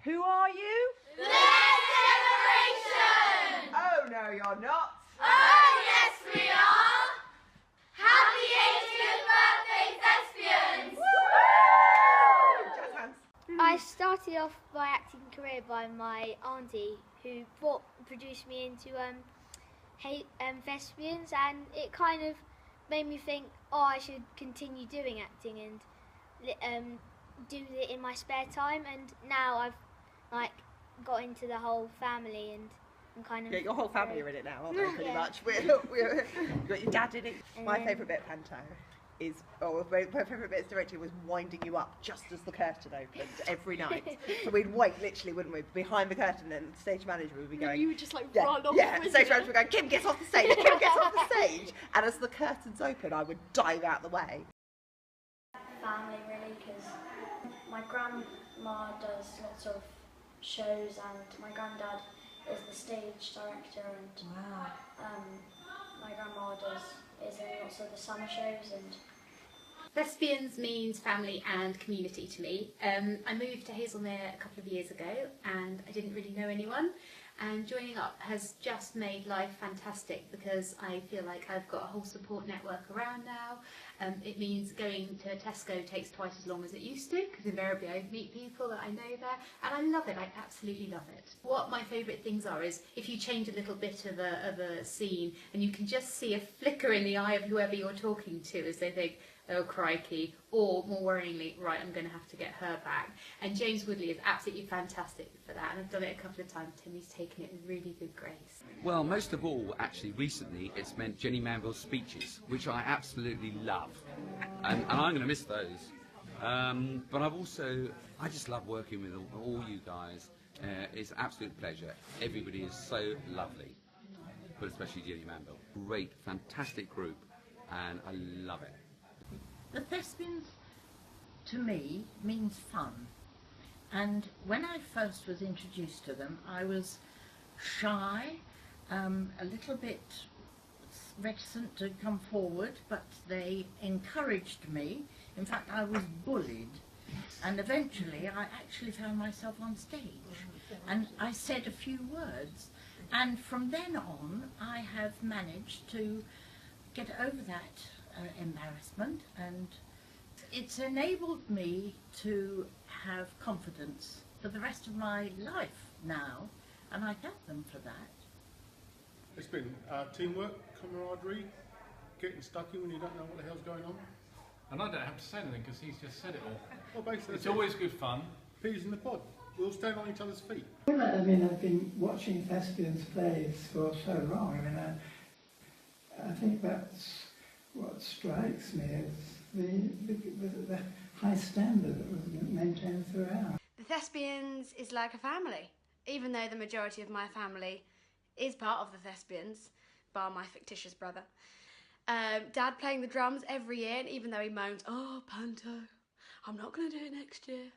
Who are you? The next generation! Oh no, you're not. Oh yes we are! Happy 80th birthday, Thespians! Woo! Jazz hands. I started off my acting career by my auntie, who produced me into Thespians, and it kind of made me think, oh, I should continue doing acting and do it in my spare time. And now I've got into the whole family, and I'm kind of Yeah, your whole family are in it now, aren't they? Pretty Yeah. much. You've got your dad in it. My favourite bit of Panto is, my favourite bit of directing was winding you up just as the curtain opened every night. So we'd wait, literally, wouldn't we, behind the curtain, and the stage manager would be going. You would just run off. Yeah, the stage manager would go, Kim gets off the stage, Kim gets off the stage, and as the curtains open, I would dive out the way. Family, really, because my grandma does lots of shows, and my granddad is the stage director, and my grandma is in lots of the summer shows. And Thespians means family and community to me. I moved to Hazelmere a couple of years ago and I didn't really know anyone, and joining up has just made life fantastic because I feel like I've got a whole support network around now. It means going to Tesco takes twice as long as it used to, because invariably I meet people that I know there, and I love it. I absolutely love it. What my favourite things are is if you change a little bit of a scene and you can just see a flicker in the eye of whoever you're talking to as they think, oh crikey, or more worryingly, right, I'm going to have to get her back. And James Woodley is absolutely fantastic for that, and I've done it a couple of times. Timmy's taken it with really good grace. Well, most of all, actually, recently, it's meant Jenny Manville's speeches, which I absolutely love, and I'm going to miss those. But I just love working with all you guys. It's an absolute pleasure. Everybody is so lovely, but especially Jenny Manville. Great, fantastic group, and I love it. The Thespians, to me, means fun. And when I first was introduced to them, I was shy, a little bit reticent to come forward, but they encouraged me. In fact, I was bullied. And eventually, I actually found myself on stage. And I said a few words. And from then on, I have managed to get over that embarrassment, and it's enabled me to have confidence for the rest of my life now, and I thank them for that. It's been teamwork, camaraderie, getting stuck in when you don't know what the hell's going on. And I don't have to say anything because he's just said it all. Well, basically, It's always good fun. Peas in the pod. We all stand on each other's feet. Well, I mean, I've been watching Thespians plays for so long. I mean, I think that's what strikes me is the high standard that was maintained throughout. The Thespians is like a family, even though the majority of my family is part of the Thespians, bar my fictitious brother. Dad playing the drums every year, and even though he moans, oh, Panto, I'm not going to do it next year,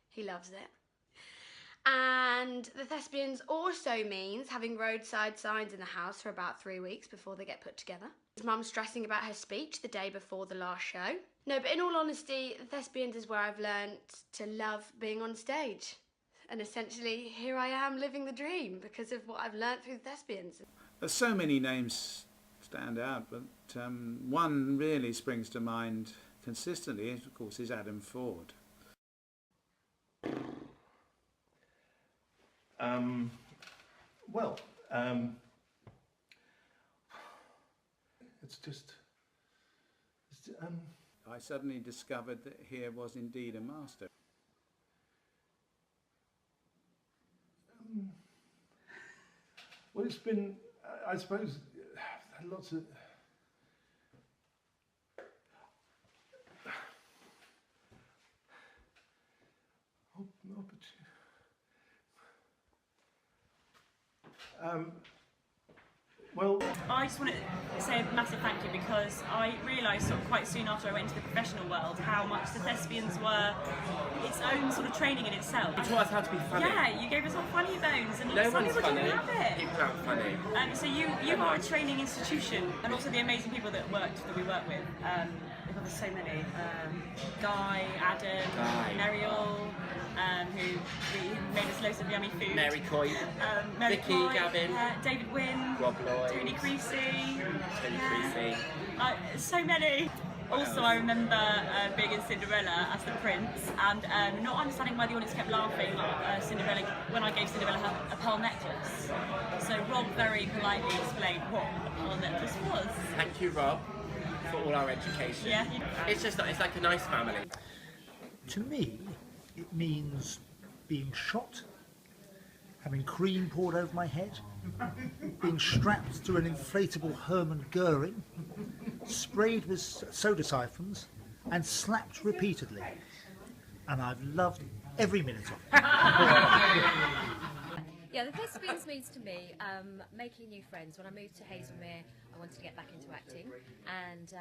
he loves it. And the Thespians also means having roadside signs in the house for about 3 weeks before they get put together. His mum's stressing about her speech the day before the last show. No, but in all honesty, the Thespians is where I've learned to love being on stage. And essentially, here I am living the dream because of what I've learnt through the Thespians. There's so many names stand out, but one really springs to mind consistently, of course, is Adam Ford. I suddenly discovered that here was indeed a master. Well, it's been, I suppose, lots of... I just want to say a massive thank you because I realised sort of quite soon after I went into the professional world how much the Thespians were its own sort of training in itself. You taught us how to be funny. Yeah, you gave us all funny bones, and no some one's people funny. didn't have it. People aren't funny. So you are a training institution, and also the amazing people that we work with. There's so many. Guy, Adam, Muriel, who made us loads of yummy food. Mary Coy, Mary Vicky, Coy, Gavin, David Wynn, Rob Lloyd, Tony Creasy, Tony Creasy. so many. Also, I remember being in Cinderella as the prince and not understanding why the audience kept laughing at Cinderella when I gave Cinderella a pearl necklace. So Rob very politely explained what a pearl necklace was. Thank you, Rob, for all our education. Yeah. It's like a nice family. To me, it means being shot, having cream poured over my head, being strapped to an inflatable Hermann Goering, sprayed with soda siphons, and slapped repeatedly. And I've loved every minute of it. Yeah, the Thespians means to me making new friends. When I moved to Hazelmere, I wanted to get back into acting, and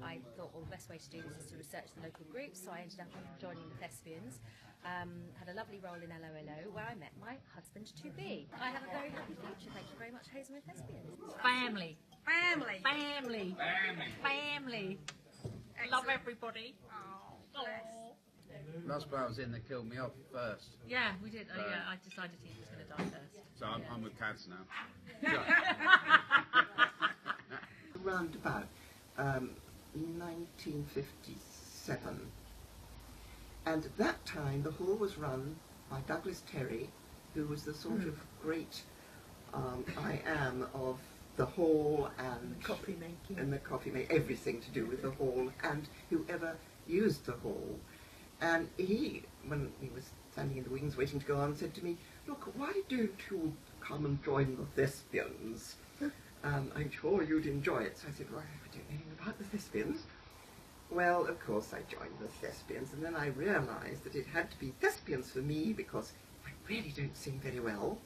I thought, well, the best way to do this is to research the local groups, so I ended up joining the Thespians. Had a lovely role in LOLO, where I met my husband-to-be. I have a very happy future. Thank you very much, Hazelmere Thespians. Family. Family. Family. Family. Family. Love everybody. Oh. Last I was in, they killed me off first. Yeah, we did. Yeah, I decided he was going to die first. So I'm with Kaz now. Around about 1957. And at that time, the hall was run by Douglas Terry, who was the sort of great I am of the hall and coffee making and the coffee making, everything to do with the hall and whoever used the hall. And he, when he was standing in the wings waiting to go on, said to me, "Look, why don't you come and join the Thespians? I'm sure you'd enjoy it." So I said, "Well, I don't know anything about the Thespians." Well, of course I joined the Thespians, and then I realised that it had to be Thespians for me because I really don't sing very well.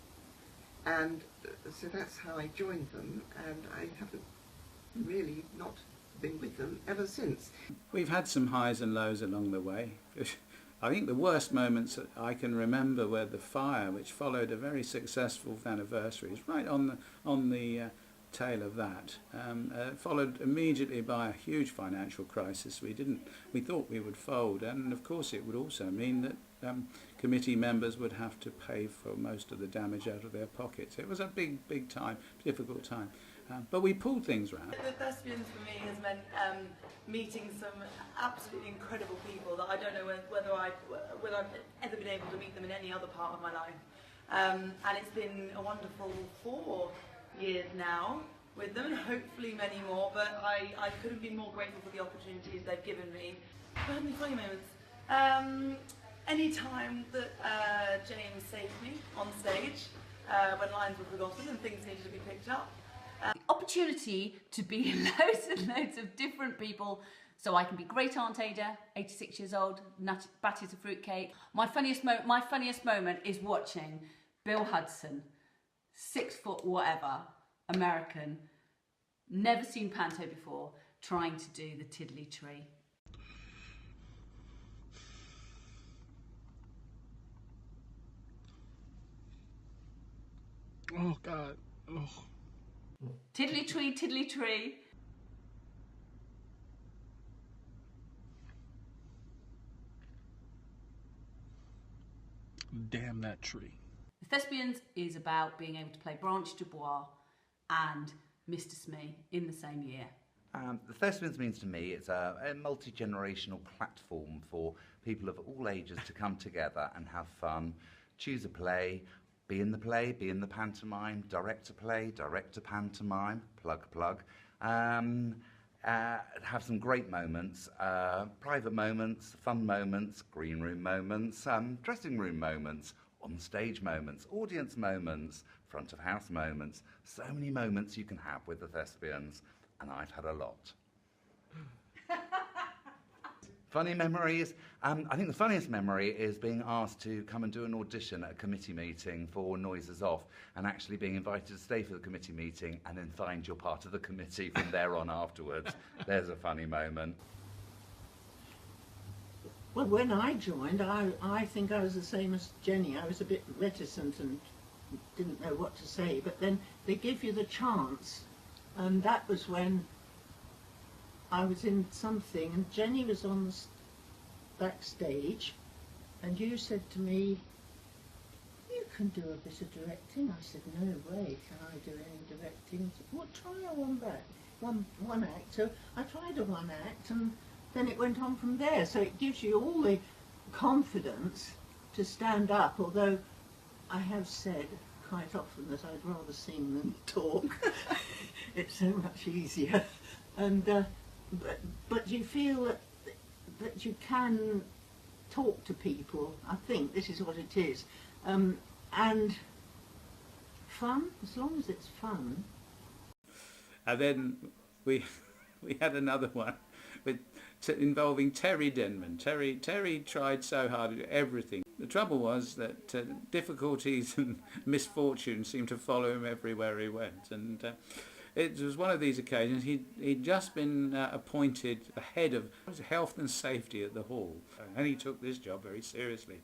And so that's how I joined them, and I haven't really not been with them ever since. We've had some highs and lows along the way. I think the worst moments that I can remember were the fire, which followed a very successful anniversary. It's right on the tail of that. Followed immediately by a huge financial crisis. We thought we would fold, and of course it would also mean that committee members would have to pay for most of the damage out of their pockets. It was a big time, difficult time. But we pulled things round. The Thespians for me has meant meeting some absolutely incredible people that I don't know whether I've ever been able to meet them in any other part of my life. And it's been a wonderful 4 years now with them, and hopefully many more, but I couldn't be more grateful for the opportunities they've given me. But any funny moments? Any time that James saved me on stage when lines were forgotten and things needed to be picked up. The opportunity to be loads and loads of different people, so I can be Great Aunt Ada, 86 years old, batty as a fruitcake. My funniest moment is watching Bill Hudson, 6 foot whatever, American, never seen panto before, trying to do the tiddly tree. Oh God. Oh. Tiddly tree, tiddly tree. Damn that tree. The Thespians is about being able to play Branch Dubois and Mr. Smee in the same year. The Thespians means to me it's a multi-generational platform for people of all ages to come together and have fun, choose a play, be in the play, be in the pantomime, direct a play, direct a pantomime, plug. Have some great moments, private moments, fun moments, green room moments, dressing room moments, on stage moments, audience moments, front of house moments. So many moments you can have with the Thespians, and I've had a lot. Funny memories. I think the funniest memory is being asked to come and do an audition at a committee meeting for Noises Off, and actually being invited to stay for the committee meeting and then find you're part of the committee from there on afterwards. There's a funny moment. Well, when I joined, I think I was the same as Jenny. I was a bit reticent and didn't know what to say, but then they give you the chance, and that was when I was in something, and Jenny was on the backstage, and you said to me, can do a bit of directing. I said, no way can I do any directing. Said, well, try one act. So I tried a one act, and then it went on from there. So it gives you all the confidence to stand up, although I have said quite often that I'd rather sing than talk. It's so much easier. And but you feel that you can talk to people. I think this is what it is. And fun, as long as it's fun. And then we had another one involving Terry Denman. Terry tried so hard to do everything. The trouble was that difficulties and misfortune seemed to follow him everywhere he went. And it was one of these occasions. He'd just been appointed the head of health and safety at the hall, and he took this job very seriously.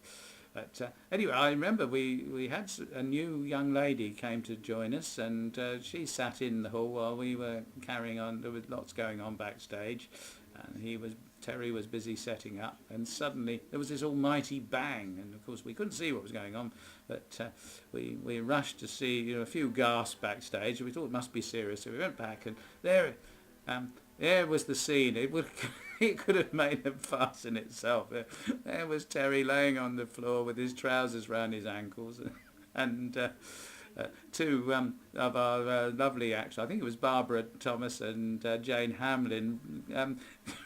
But anyway, I remember we had a new young lady came to join us, and she sat in the hall while we were carrying on. There was lots going on backstage, and Terry was busy setting up, and suddenly there was this almighty bang, and of course we couldn't see what was going on, but we rushed to see, a few gasps backstage. We thought it must be serious, so we went back, and there was the scene. It could have made a fuss in itself. There was Terry laying on the floor with his trousers round his ankles, and two of our lovely actors, I think it was Barbara Thomas and Jane Hamlin,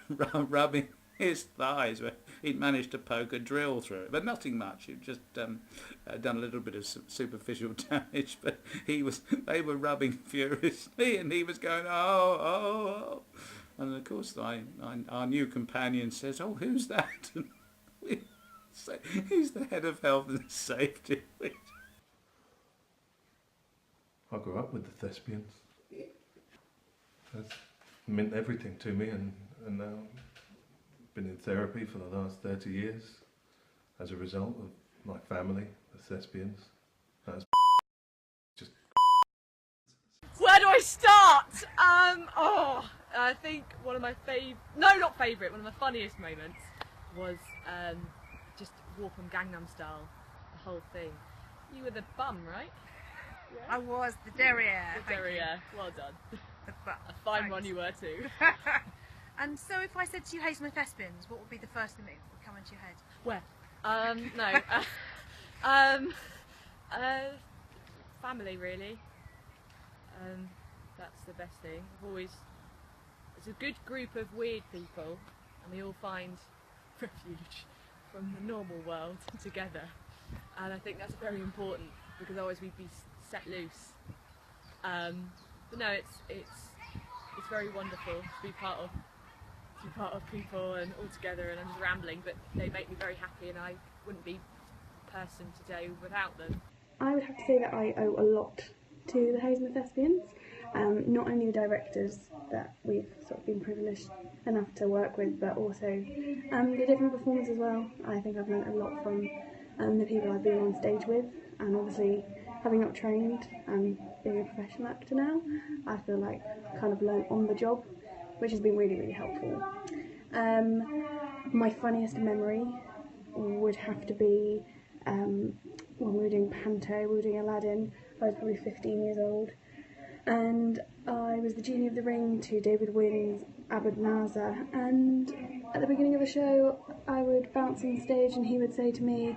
rubbing his thighs where he'd managed to poke a drill through it, but nothing much. He'd just done a little bit of superficial damage, but they were rubbing furiously, and he was going, oh, oh, oh. And of course our new companion says, oh, who's that? And we say, he's the head of health and safety. I grew up with the Thespians. That's meant everything to me, and now I've been in therapy for the last 30 years as a result of my family, the Thespians. That's just... Where do I start? I think one of my one of my funniest moments was just Warpum Gangnam Style, the whole thing. You were the bum, right? Yeah. I was the derriere. The derriere, well done. A fine one you were too. And so if I said to you Hazelmere Thespians, what would be the first thing that would come into your head? Where? Family really. That's the best thing. It's a good group of weird people, and we all find refuge from the normal world together. And I think that's very important, because otherwise we'd be set loose. But no, it's very wonderful to be part of people and all together. And I'm just rambling, but they make me very happy, and I wouldn't be the person today without them. I would have to say that I owe a lot to the Hazelmere Thespians. Not only the directors that we've sort of been privileged enough to work with, but also the different performers as well. I think I've learnt a lot from the people I've been on stage with, and obviously having not trained and being a professional actor now, I feel like I've kind of learnt on the job, which has been really, really helpful. My funniest memory would have to be when we were doing Panto, we were doing Aladdin. I was probably 15 years old, and I was the genie of the ring to David Wynn's Abed-Nazar, and at the beginning of the show I would bounce on stage and he would say to me,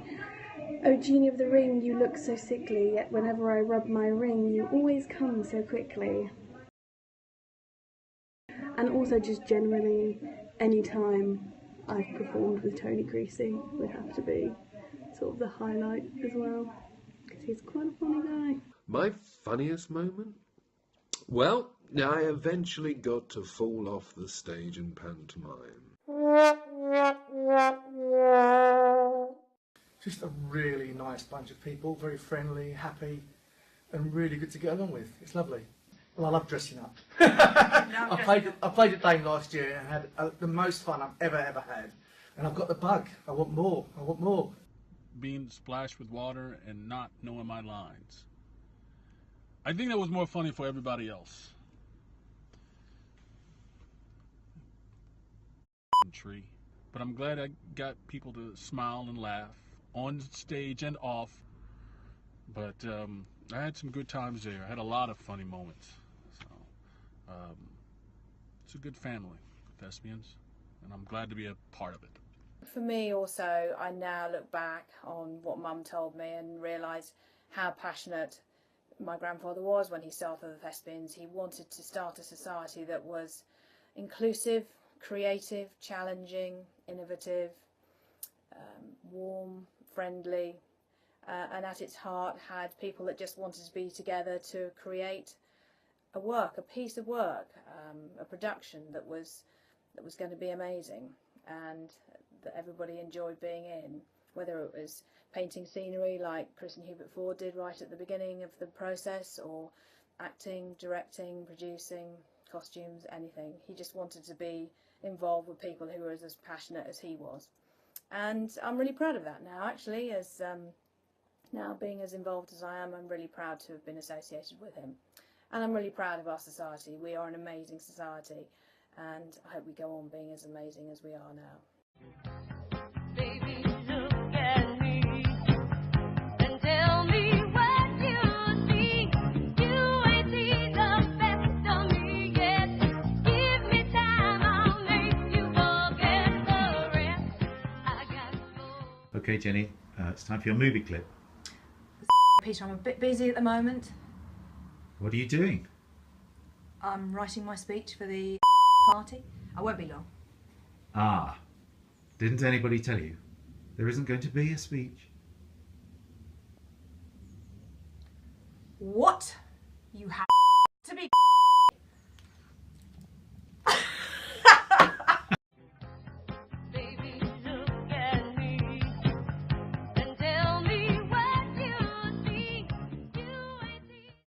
"Oh, genie of the ring, you look so sickly, yet whenever I rub my ring you always come so quickly." And also just generally any time I've performed with Tony Creasy would have to be sort of the highlight as well, because he's quite a funny guy. My funniest moment? Well, I eventually got to fall off the stage in pantomime. Just a really nice bunch of people, very friendly, happy, and really good to get along with. It's lovely. Well, I love dressing up. I played at Dame last year and had the most fun I've ever had. And I've got the bug. I want more. I want more. Being splashed with water and not knowing my lines. I think that was more funny for everybody else. Tree. But I'm glad I got people to smile and laugh on stage and off But I had some good times there. I had a lot of funny moments. So it's a good family, Thespians, and I'm glad to be a part of it. For me also, I now look back on what Mum told me and realise how passionate my grandfather was when he started the Thespians. He wanted to start a society that was inclusive, creative, challenging, innovative, warm, friendly, and at its heart had people that just wanted to be together to create a piece of work, a production that was going to be amazing and that everybody enjoyed being in, whether it was painting scenery like Chris and Hubert Ford did right at the beginning of the process, or acting, directing, producing, costumes, anything. He just wanted to be involved with people who were as passionate as he was. And I'm really proud of that now, actually, as now being as involved as I am, I'm really proud to have been associated with him. And I'm really proud of our society. We are an amazing society, and I hope we go on being as amazing as we are now. Baby, look at me and tell me what you see. You ain't seen the best of me yet. Give me time, I'll make you forget the rest. I got Okay, Jenny, it's time for your movie clip. Peter, I'm a bit busy at the moment. What are you doing? I'm writing my speech for the party. I won't be long. Ah, didn't anybody tell you? There isn't going to be a speech. What? You have...